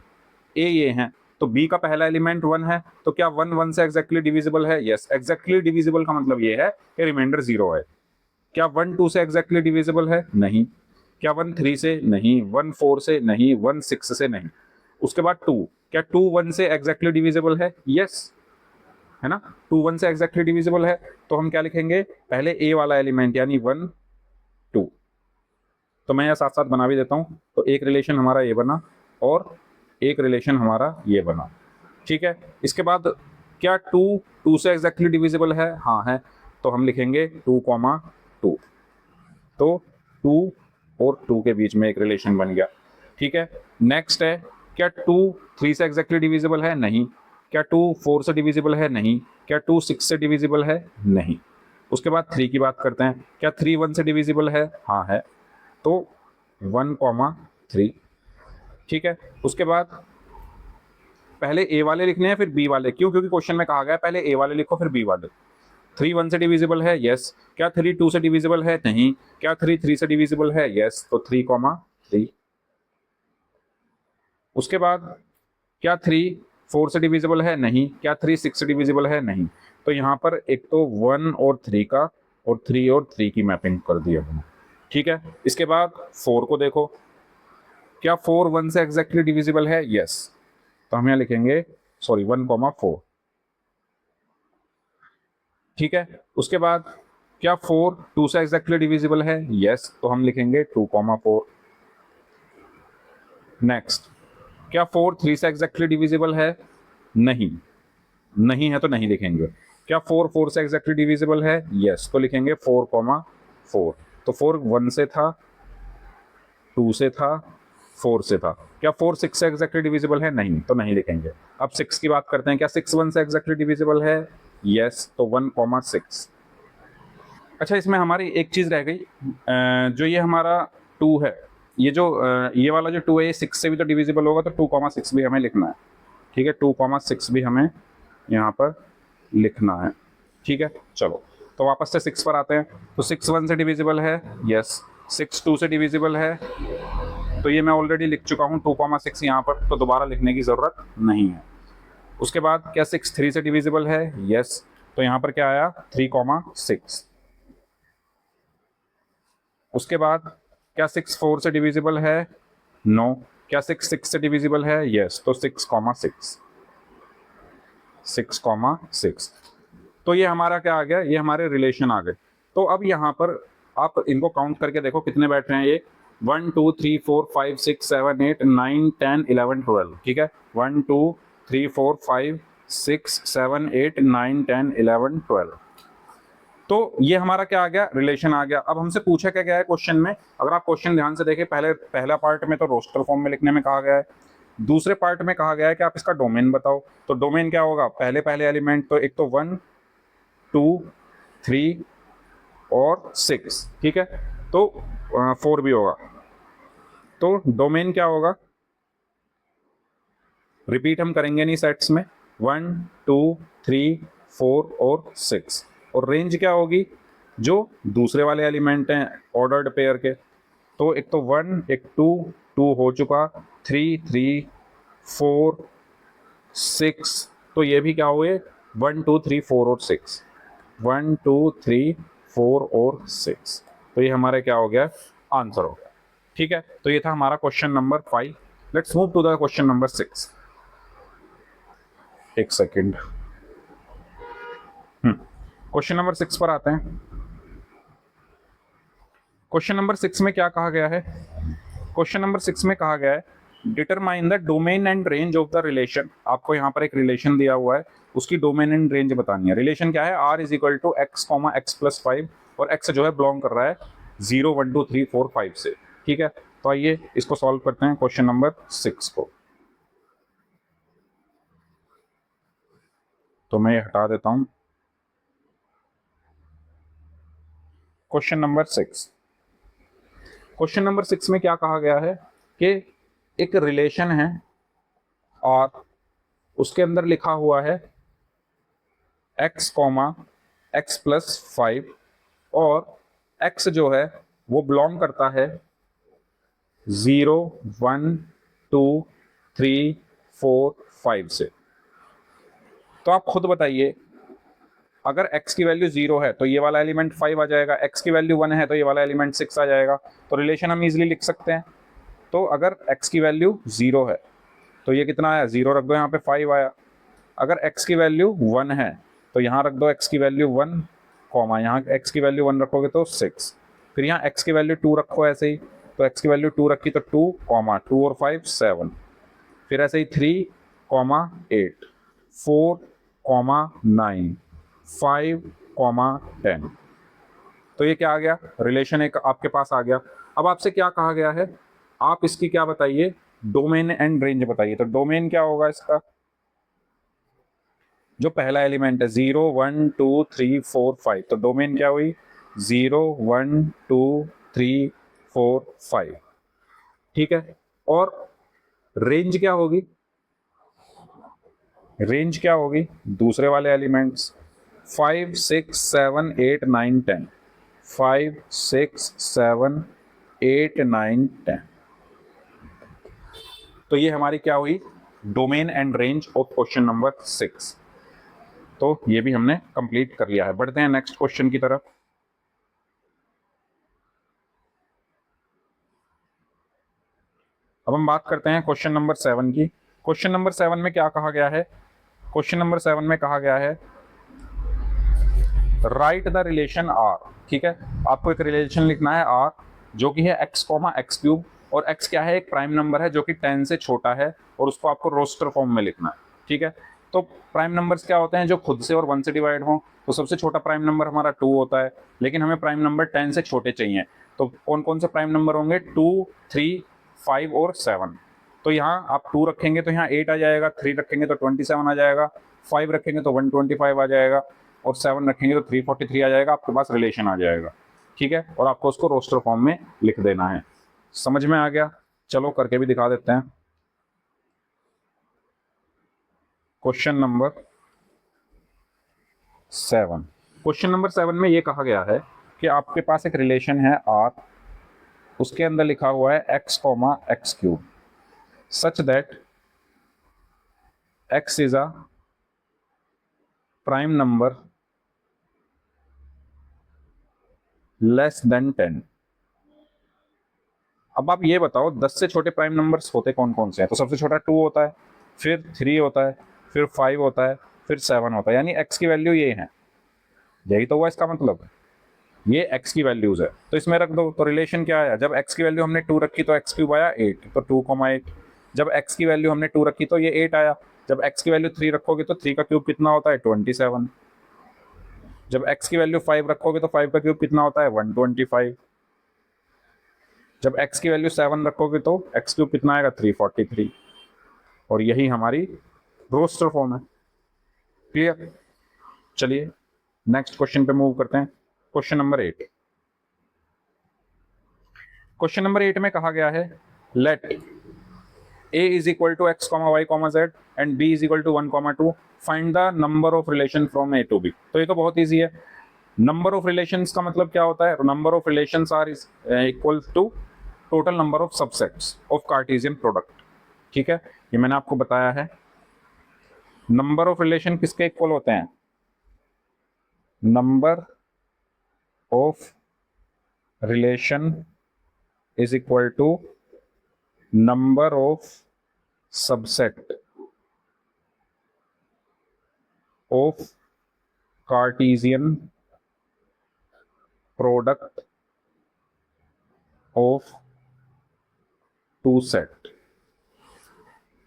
a ये है, तो b का पहला एलिमेंट 1 है, तो क्या 1 1 से एग्जैक्टली डिविजिबल है? यस, एग्जैक्टली डिविजिबल का मतलब ये है कि रिमाइंडर 0 है। क्या 1 2 से एग्जैक्टली डिविजिबल है? नहीं। क्या 1 3 से? नहीं। 1 4 से? नहीं। 1 6 से? नहीं। उसके बाद 2, क्या 2 1 से एग्जैक्टली डिविजिबल है? यस, है ना, 2 1 से एग्जैक्टली डिविजिबल है, तो हम क्या लिखेंगे, पहले a वाला एलिमेंट यानी 1 2, तो मैं यह साथ साथ बना भी देता हूं, तो एक रिलेशन हमारा ये बना और एक रिलेशन हमारा ये बना, ठीक है। इसके बाद क्या 2 2 से एग्जैक्टली डिविजिबल है? हाँ है, तो हम लिखेंगे 2 2, तो 2 और 2 के बीच में एक रिलेशन बन गया, ठीक है। नेक्स्ट है, क्या 2 3 से एग्जैक्टली डिविजिबल है? नहीं। क्या 2 4 से डिविजिबल है? नहीं। क्या 2 6 से डिविजिबल है? नहीं। उसके बाद 3 की बात करते हैं, क्या 3 1 से डिविजिबल है? हाँ है, तो 1 3, ठीक है। उसके बाद पहले ए वाले लिखने हैं फिर बी वाले, क्यों? क्योंकि क्वेश्चन में कहा गया है पहले ए वाले लिखो फिर बी वाले। 3 1 से डिविजिबल है? यस। क्या 3 2 से डिविजिबल है? नहीं। क्या 3 3 से डिविजिबल है? यस, तो 3 3। उसके बाद क्या 3 4 से डिविजिबल है? नहीं। क्या 3 6 से डिविजिबल है? नहीं। तो यहाँ पर एक तो 1 और 3 का और 3 और 3 की मैपिंग कर दी हमने, ठीक है। इसके बाद 4 को देखो, क्या 4 1 से एग्जैक्टली डिविजिबल है? यस, तो हम यहाँ लिखेंगे 1 4, ठीक है। उसके बाद क्या 4 2 से एग्जैक्टली डिविजिबल है? यस, तो हम लिखेंगे 2 4। नेक्स्ट, क्या 4 3 से एग्जैक्टली डिविजिबल है? नहीं, नहीं है तो नहीं लिखेंगे। क्या 4 4 से एग्जैक्टली डिविजिबल है? यस, तो लिखेंगे 4 4। तो 4 1 से था, 2 से था, 4 से था। क्या 4 6 से एग्जैक्टली डिविजिबल है? नहीं, तो नहीं लिखेंगे। अब 6 की बात करते हैं, क्या 6 1 से एग्जैक्टली डिविजिबल है? यस, तो 1 6। अच्छा, इसमें हमारी एक चीज़ रह गई, जो ये हमारा 2 है, ये जो ये वाला जो 2 है ये 6 से भी तो डिविजिबल होगा, तो 2 6 भी हमें लिखना है, ठीक है। 2 6 भी हमें यहाँ पर लिखना है, ठीक है। चलो, तो वापस से 6 पर आते हैं, तो 6 1 से डिविजिबल है? यस। 6 2 से डिविजिबल है? तो ये मैं ऑलरेडी लिख चुका हूँ 2 6 यहाँ पर, तो दोबारा लिखने की ज़रूरत नहीं है। उसके बाद क्या 6 3 से डिविजिबल है? यस, तो यहाँ पर क्या आया 3 6। उसके बाद क्या 6 4 से डिविजिबल है? नो। क्या 6 6 से डिविजिबल है? यस, तो 6 6। तो ये हमारा क्या आ गया, ये हमारे रिलेशन आ गए। तो अब यहाँ पर आप इनको काउंट करके देखो कितने बैठ रहे हैं ये, 1 2 3 4 5 6 7 8 9 10 11 12, ठीक है। 1 2 3 4 5 6 7 8 9 10 11 12, तो ये हमारा क्या आ गया, रिलेशन आ गया। अब हमसे पूछा क्या गया है क्वेश्चन में, अगर आप क्वेश्चन ध्यान से देखें, पहला पार्ट में तो रोस्टर फॉर्म में लिखने में कहा गया है, दूसरे पार्ट में कहा गया है कि आप इसका डोमेन बताओ। तो डोमेन क्या होगा, पहले पहले एलिमेंट, तो एक तो 1 2 3 और 6, ठीक है, तो 4 भी होगा। तो डोमेन क्या होगा, रिपीट हम करेंगे नहीं सेट्स में, 1 2 3 4 और 6, और रेंज क्या होगी, जो दूसरे वाले एलिमेंट हैं ऑर्डर्ड पेयर के, तो एक तो 1 एक 2 2 हो चुका, 3 3 4 6, तो ये भी क्या हुए 1 2 3 4 और 6, 1 2 3 4 और 6, तो ये हमारे क्या हो गया, आंसर हो गया, ठीक है। तो ये था हमारा question number 5। Let's move to the question number 6। एक सेकेंड, क्वेश्चन नंबर 6 पर आते हैं। क्वेश्चन नंबर 6 में क्या कहा गया है, क्वेश्चन नंबर 6 में कहा गया है determine the domain and range of the relation. आपको यहाँ पर एक रिलेशन दिया हुआ है, उसकी डोमेन एंड रेंज बतानी है। रिलेशन क्या है, r is equal to x comma x plus 5, और x जो है बिलोंग कर रहा है 0 1 2 3 4 5 से, ठीक है। तो आइए इसको सॉल्व करते हैं क्वेश्चन नंबर 6 को। तो मैं ये हटा देता हूं। क्वेश्चन नंबर 6, क्वेश्चन नंबर 6 में क्या कहा गया है कि एक रिलेशन है और उसके अंदर लिखा हुआ है x कॉमा एक्स प्लस 5, और x जो है वो बिलोंग करता है 0 1 2 3 4 5 से। तो आप खुद बताइए, अगर x की वैल्यू 0 है तो ये वाला एलिमेंट 5 आ जाएगा, x की वैल्यू 1 है तो ये वाला एलिमेंट 6 आ जाएगा। तो रिलेशन हम इजीली लिख सकते हैं। तो अगर x की वैल्यू 0 है तो ये कितना आया, 0 रख दो, यहाँ पे 5 आया। अगर x की वैल्यू 1 है तो यहाँ रख दो x की वैल्यू 1, कॉमा यहाँ x की वैल्यू 1 रखोगे तो 6। फिर यहाँ x की वैल्यू 2 रखो ऐसे ही, तो x की वैल्यू 2 रखी तो 2, कॉमा 2 और 5 7। फिर ऐसे ही 3, कॉमा 8, 4, कॉमा 9, 5, कॉमा 10। तो ये क्या आ गया, रिलेशन एक आपके पास आ गया। अब आपसे क्या कहा गया है, आप इसकी क्या बताइए, डोमेन एंड रेंज बताइए। तो डोमेन क्या होगा इसका, जो पहला एलिमेंट है 0 1 2 3 4 5, तो डोमेन क्या हुई 0 1 2 3 4 5, ठीक है। और रेंज क्या होगी, रेंज क्या होगी दूसरे वाले एलिमेंट्स 5 6 7 8 9 10, 5 6 7 8 9 10। तो ये हमारी क्या हुई, domain and range of question number 6। तो ये भी हमने कंप्लीट कर लिया है। बढ़ते हैं नेक्स्ट क्वेश्चन की तरफ। अब हम बात करते हैं क्वेश्चन नंबर 7 की। क्वेश्चन नंबर 7 में क्या कहा गया है, क्वेश्चन नंबर 7 में कहा गया है राइट द रिलेशन आर। ठीक है, आपको एक रिलेशन लिखना है आर, जो कि है x कॉमा एक्स क्यूब, और x क्या है, एक प्राइम नंबर है जो कि 10 से छोटा है, और उसको आपको रोस्टर फॉर्म में लिखना है। ठीक है, तो प्राइम नंबर्स क्या होते हैं, जो खुद से और 1 से डिवाइड हो। तो सबसे छोटा प्राइम नंबर हमारा 2 होता है, लेकिन हमें प्राइम नंबर 10 से छोटे चाहिए। तो कौन कौन से प्राइम नंबर होंगे, 2 3 5 और 7। तो यहाँ आप 2 रखेंगे तो यहाँ 8 आ जाएगा, 3 रखेंगे तो 27 आ जाएगा, 5 रखेंगे तो 125 आ जाएगा, और 7 रखेंगे तो 343 आ जाएगा। आपके पास रिलेशन आ जाएगा। ठीक है, और आपको उसको रोस्टर फॉर्म में लिख देना है। समझ में आ गया, चलो करके भी दिखा देते हैं। क्वेश्चन नंबर 7, क्वेश्चन नंबर 7 में ये कहा गया है कि आपके पास एक रिलेशन है आर, उसके अंदर लिखा हुआ है x comma x cube, such that x is a prime number less then 10। अब आप ये बताओ 10 से छोटे प्राइम नंबर्स होते कौन कौन से हैं। तो सबसे छोटा 2 होता है, फिर 3 होता है, फिर 5 होता है, फिर 7 होता है, यानी x की वैल्यू ये है। यही तो हुआ इसका मतलब, ये x की वैल्यूज है, तो इसमें रख दो। तो रिलेशन क्या आया, जब x की वैल्यू हमने 2 रखी तो x क्यूब आया 8, तो 2,8। जब x की वैल्यू हमने 2 रखी तो ये 8 आया। जब x की वैल्यू 3 रखोगे तो 3 का क्यूब कितना होता है, 27। जब x की वैल्यू 5 रखोगे तो 5 का क्यूब कितना होता है, 125। जब x की वैल्यू 7 रखोगे तो x क्यूब कितना आएगा, 343। और यही हमारी रोस्टर फॉर्म है। क्लियर, चलिए नेक्स्ट क्वेश्चन पे मूव करते हैं। क्वेश्चन नंबर 8, क्वेश्चन नंबर 8 में कहा गया है late a is equal to x comma y comma z and b is equal to 1 comma 2, find the number of relation from a to b। तो ये तो बहुत इजी है। नंबर ऑफ रिलेशंस का मतलब क्या होता है, number of relations are equal to total number of subsets of Cartesian product. ठीक है, ये मैंने आपको बताया है। नंबर ऑफ रिलेशन किसके इक्वल होते हैं, number of relation is equal to number of subset of Cartesian product of two set.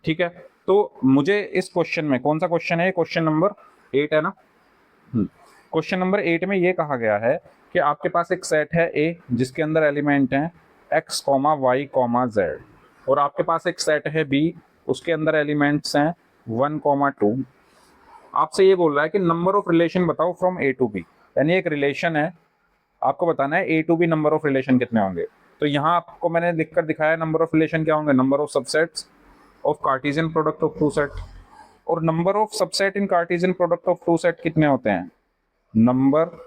ठीक है, तो मुझे इस क्वेश्चन में, कौन सा क्वेश्चन है, क्वेश्चन नंबर 8 है ना। क्वेश्चन नंबर 8 में ये कहा गया है कि आपके पास एक सेट है ए, जिसके अंदर एलिमेंट हैं x comma y comma z, और आपके पास एक सेट है बी, उसके अंदर एलिमेंट्स हैं 1 कॉमा 2। आपसे ये बोल रहा है कि नंबर ऑफ रिलेशन बताओ फ्रॉम ए टू बी, यानी एक रिलेशन है, आपको बताना है A to B number of relation कितने होंगे। तो यहाँ आपको मैंने लिखकर दिखाया नंबर ऑफ रिलेशन क्या होंगे, number of subsets of Cartesian product of two set. और number of subset in Cartesian product of two set कितने होते हैं, नंबर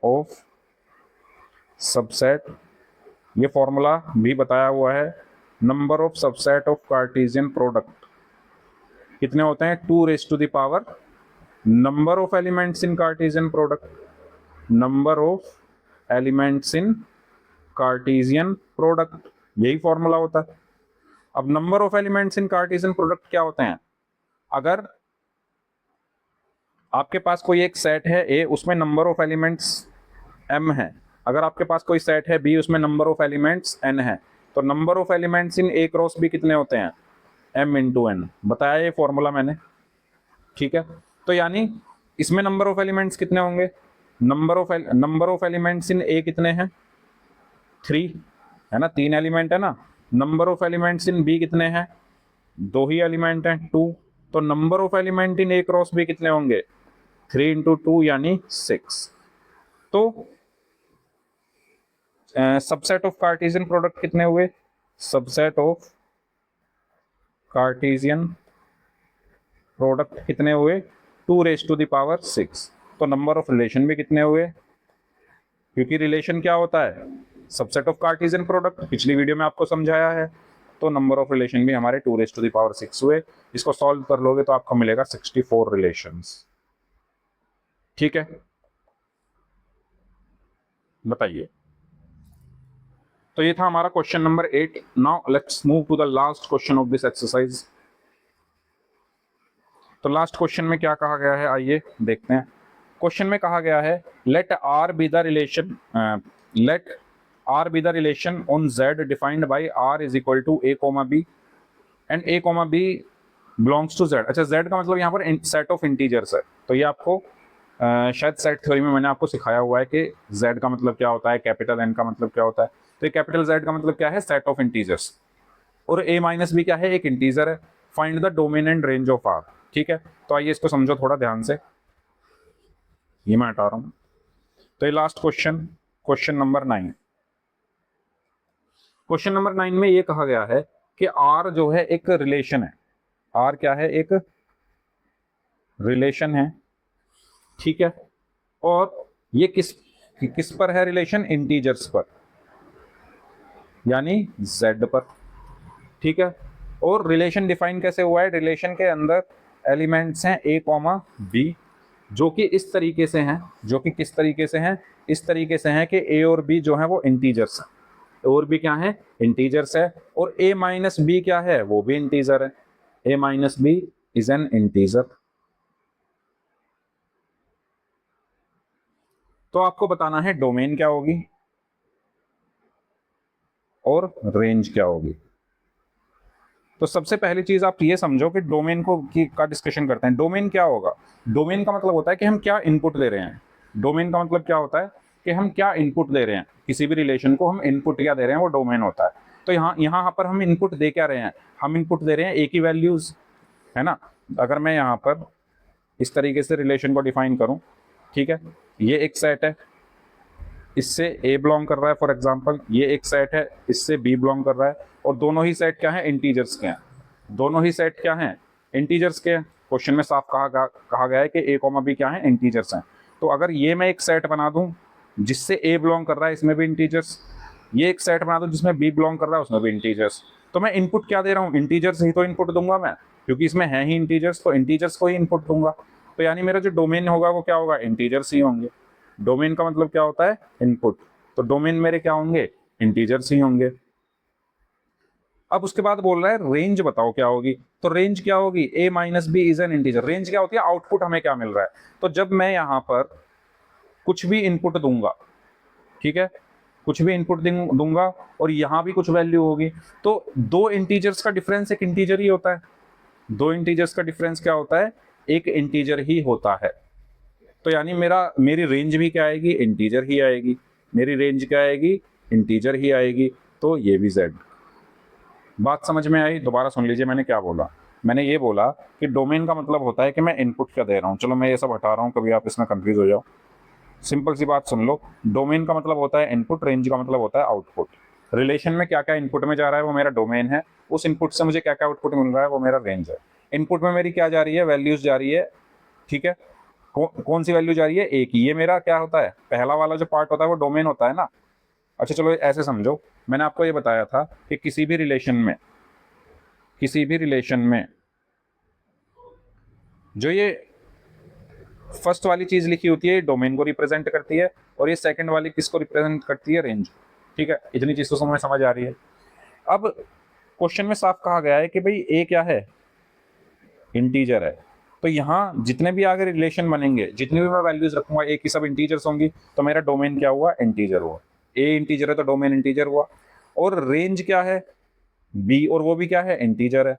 ऑफ सबसेट ये फॉर्मूला भी बताया हुआ है। Number of subset of Cartesian product कितने होते हैं, 2 raise to the power number of elements in Cartesian product, number of elements in Cartesian product, यही फॉर्मूला होता है। अब number of elements in Cartesian product क्या होते हैं, अगर आपके पास कोई एक सेट है ए, उसमें नंबर ऑफ एलिमेंट्स m है, अगर आपके पास कोई सेट है बी, उसमें नंबर ऑफ एलिमेंट्स n है, तो number of elements in A cross B कितने होते हैं, m इंटू एन, बताया ये फॉर्मूला मैंने, ठीक है। तो यानी इसमें नंबर ऑफ एलिमेंट्स कितने होंगे, number of elements in A कितने हैं, 3 है ना, 3 एलिमेंट है ना। Number of elements in B कितने हैं, 2 ही एलिमेंट हैं, 2। तो number of element in A cross B कितने होंगे, 3 इंटू 2 यानी 6। तो सबसेट ऑफ कार्टेशियन प्रोडक्ट कितने हुए, सबसेट ऑफ कार्टेशियन प्रोडक्ट कितने हुए, 2 रेज़ टू द पावर 6। तो नंबर ऑफ रिलेशन भी कितने हुए, क्योंकि रिलेशन क्या होता है, सबसेट ऑफ कार्टेशियन प्रोडक्ट, पिछली वीडियो में आपको समझाया है। तो नंबर ऑफ रिलेशन भी हमारे 2 रेज़ टू द पावर 6 हुए। इसको सॉल्व कर लोगे तो आपको मिलेगा 64 रिलेशंस, ठीक है। बताइए, तो ये था हमारा question number 8। Now let's move to the last question of this exercise. तो लास्ट क्वेश्चन में क्या कहा गया है, आइए देखते हैं। क्वेश्चन में कहा गया है let R be the relation on z defined by r is equal to a, b and a, b belongs to z। अच्छा, z का मतलब यहाँ पर सेट ऑफ इंटीजर्स है। तो ये आपको शायद सेट थ्योरी में मैंने आपको सिखाया हुआ है कि z का मतलब क्या होता है, कैपिटल N का मतलब क्या होता है। तो ये कैपिटल Z का मतलब क्या है, सेट ऑफ इंटीजर्स, और a माइनस बी क्या है, एक इंटीजर है। Find the domain and range of r, ठीक है। तो आइए इसको समझो थोड़ा ध्यान से, ये मैं हटा रहा हूं। तो ये last question number 9। Question number 9 में ये कहा गया है कि r जो है एक रिलेशन है, r क्या है, एक रिलेशन है, ठीक है। और ये किस पर है रिलेशन, इंटीजर्स पर, यानी z पर, ठीक है। और रिलेशन डिफाइन कैसे हुआ है, रिलेशन के अंदर एलिमेंट्स हैं a, b, जो कि इस तरीके से हैं, जो कि किस तरीके से हैं, इस तरीके से हैं कि a और b जो है वो इंटीजर्स हैं, और भी क्या है, इंटीजर्स है। और a माइनस बी क्या है, वो भी इंटीजर है, a minus b is an integer. तो आपको बताना है डोमेन क्या होगी और रेंज क्या होगी। तो सबसे पहली चीज आप ये समझो कि डोमेन का डिस्कशन करते हैं। डोमेन क्या होगा, डोमेन का मतलब होता है कि हम क्या इनपुट दे रहे हैं। डोमेन का मतलब क्या होता है कि हम क्या इनपुट दे रहे हैं, किसी भी रिलेशन को हम इनपुट क्या दे रहे हैं, वो डोमेन होता है। तो यहाँ पर हम इनपुट दे क्या रहे हैं, हम इनपुट दे रहे हैं ए की वैल्यूज, है ना। अगर मैं यहाँ पर इस तरीके से रिलेशन को डिफाइन करूँ, ठीक है, ये एक सेट है, इससे ए बिलोंग कर रहा है, फॉर एग्जांपल ये एक सेट है, इससे बी बिलोंग कर रहा है, और दोनों ही सेट क्या है, इंटीजर्स के हैं। दोनों ही सेट क्या हैं, इंटीजर्स के हैं। क्वेश्चन में साफ कहा गया है कि ए, बी क्या है, इंटीजर्स हैं। तो अगर ये मैं एक सेट बना दूं जिससे ए बिलोंग कर रहा है, इसमें भी इंटीजर्स, ये एक सेट बना दूं जिसमें बी बिलोंग कर रहा है, उसमें भी इंटीजर्स, तो मैं इनपुट क्या दे रहा हूँ, इंटीजर्स ही तो इनपुट दूंगा मैं, क्योंकि इसमें है ही इंटीजर्स, तो इंटीजर्स को ही इनपुट दूंगा। तो यानी मेरा जो डोमेन होगा वो क्या होगा, इंटीजर्स ही होंगे। डोमेन का मतलब क्या होता है, इनपुट। तो डोमेन मेरे क्या होंगे, इंटीजर्स ही होंगे। अब उसके बाद बोल रहा है रेंज बताओ क्या होगी। तो रेंज क्या होगी, a minus b is an integer. Range क्या होती है, आउटपुट हमें क्या मिल रहा है। तो जब मैं यहां पर कुछ भी इनपुट दूंगा, ठीक है, कुछ भी इनपुट दूंगा और यहां भी कुछ वैल्यू होगी, तो दो इंटीजर्स का डिफरेंस एक इंटीजर ही होता है। दो इंटीजर्स का डिफरेंस क्या होता है, एक इंटीजर ही होता है। तो यानी मेरी रेंज भी क्या आएगी, इंटीजर ही आएगी। मेरी रेंज क्या आएगी, इंटीजर ही आएगी। तो ये भी z। बात समझ में आई, दोबारा सुन लीजिए मैंने क्या बोला। मैंने ये बोला कि डोमेन का मतलब होता है कि मैं इनपुट क्या दे रहा हूँ। चलो मैं ये सब हटा रहा हूँ, कभी आप इसमें कंफ्यूज हो जाओ। सिंपल सी बात सुन लो, डोमेन का मतलब होता है इनपुट, रेंज का मतलब होता है आउटपुट। रिलेशन में क्या क्या इनपुट में जा रहा है वो मेरा डोमेन है, उस इनपुट से मुझे क्या क्या आउटपुट मिल रहा है वो मेरा रेंज है। इनपुट में मेरी क्या जा रही है, वैल्यूज जा रही है, ठीक है। कौन सी वैल्यू जा रही है, ए की। ये मेरा क्या होता है, पहला वाला जो पार्ट होता है वो डोमेन होता है ना। अच्छा चलो ऐसे समझो मैंने आपको ये बताया था कि किसी भी रिलेशन में जो ये फर्स्ट वाली चीज लिखी होती है डोमेन को रिप्रेजेंट करती है, और ये सेकंड वाली किसको रिप्रेजेंट करती है, रेंज। ठीक है, इतनी चीज तो समझ आ रही है। अब क्वेश्चन में साफ कहा गया है कि भाई ए क्या है, इंटीजर है। तो यहाँ जितने भी आगे रिलेशन बनेंगे, जितनी भी मैं वैल्यूज रखूंगा ए की सब इंटीजर्स होंगी, तो मेरा डोमेन क्या हुआ, इंटीजर हुआ। ए इंटीजर है तो डोमेन इंटीजर हुआ। और रेंज क्या है, बी, और वो भी क्या है, इंटीजर है,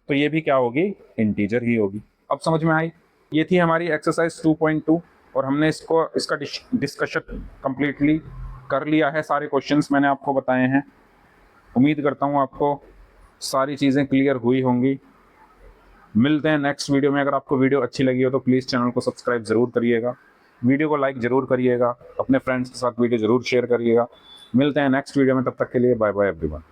तो ये भी क्या होगी, इंटीजर ही होगी। अब समझ में आई। ये थी हमारी एक्सरसाइज 2.2 और हमने इसका डिस्कशन कंप्लीटली कर लिया है। सारे क्वेश्चंस मैंने आपको बताए हैं। उम्मीद करता हूँ आपको सारी चीज़ें क्लियर हुई होंगी। मिलते हैं नेक्स्ट वीडियो में। अगर आपको वीडियो अच्छी लगी हो तो प्लीज़ चैनल को सब्सक्राइब ज़रूर करिएगा, वीडियो को लाइक ज़रूर करिएगा, अपने फ्रेंड्स के साथ वीडियो ज़रूर शेयर करिएगा। मिलते हैं नेक्स्ट वीडियो में, तब तक के लिए बाय बाय एवरीवन।